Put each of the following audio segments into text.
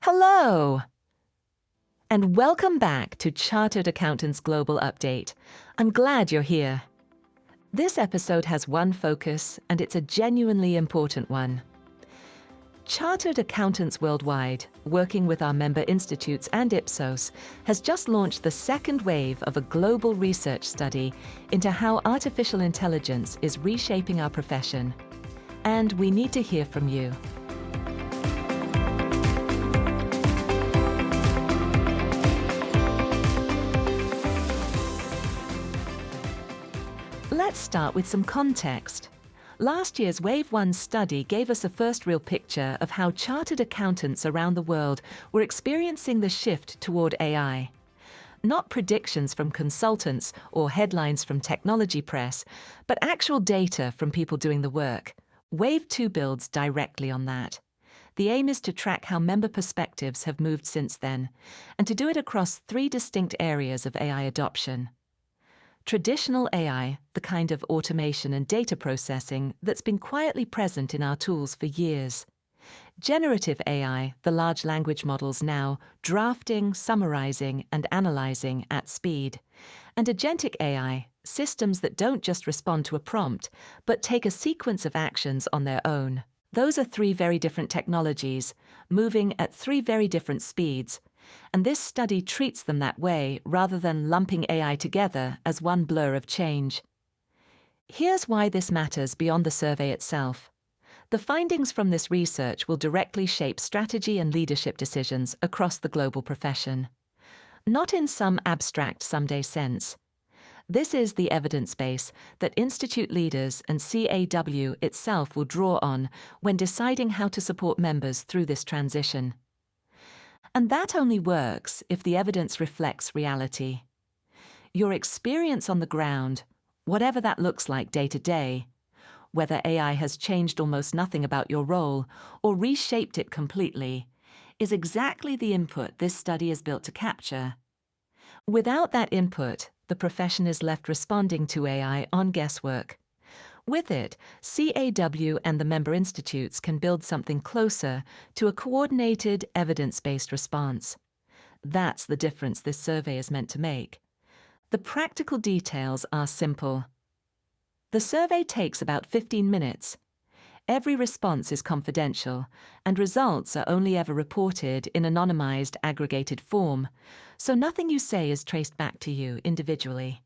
Hello, and welcome back to Chartered Accountants Global Update. I'm glad you're here. This episode has one focus, and it's a genuinely important one. Chartered Accountants Worldwide, working with our member institutes and Ipsos, has just launched the second wave of a global research study into how artificial intelligence is reshaping our profession. And we need to hear from you. Let's start with some context. Last year's Wave 1 study gave us a first real picture of how chartered accountants around the world were experiencing the shift toward AI. Not predictions from consultants or headlines from technology press, but actual data from people doing the work. Wave 2 builds directly on that. The aim is to track how member perspectives have moved since then, and to do it across 3 distinct areas of AI adoption. Traditional AI, the kind of automation and data processing that's been quietly present in our tools for years. Generative AI, the large language models now drafting, summarizing, and analyzing at speed. And agentic AI, systems that don't just respond to a prompt, but take a sequence of actions on their own. Those are 3 very different technologies, moving at 3 very different speeds. And this study treats them that way rather than lumping AI together as one blur of change. Here's why this matters beyond the survey itself. The findings from this research will directly shape strategy and leadership decisions across the global profession. Not in some abstract someday sense. This is the evidence base that institute leaders and CAW itself will draw on when deciding how to support members through this transition. And that only works if the evidence reflects reality. Your experience on the ground, whatever that looks like day to day, whether AI has changed almost nothing about your role or reshaped it completely, is exactly the input this study is built to capture. Without that input, the profession is left responding to AI on guesswork. With it, CAW and the member institutes can build something closer to a coordinated, evidence-based response. That's the difference this survey is meant to make. The practical details are simple. The survey takes about 15 minutes. Every response is confidential, and results are only ever reported in anonymized, aggregated form, so nothing you say is traced back to you individually.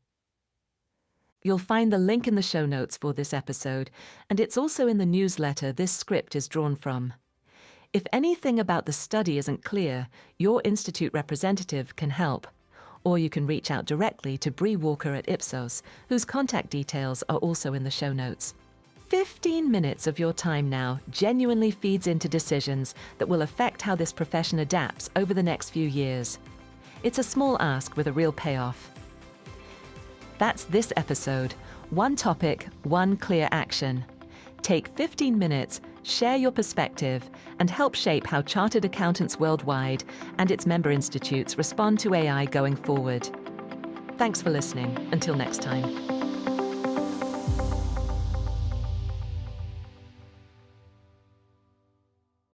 You'll find the link in the show notes for this episode, and it's also in the newsletter this script is drawn from. If anything about the study isn't clear, your institute representative can help, or you can reach out directly to Bree Walker at Ipsos, whose contact details are also in the show notes. 15 minutes of your time now genuinely feeds into decisions that will affect how this profession adapts over the next few years. It's a small ask with a real payoff. That's this episode. One topic, one clear action. Take 15 minutes, share your perspective, and help shape how Chartered Accountants Worldwide and its member institutes respond to AI going forward. Thanks for listening. Until next time.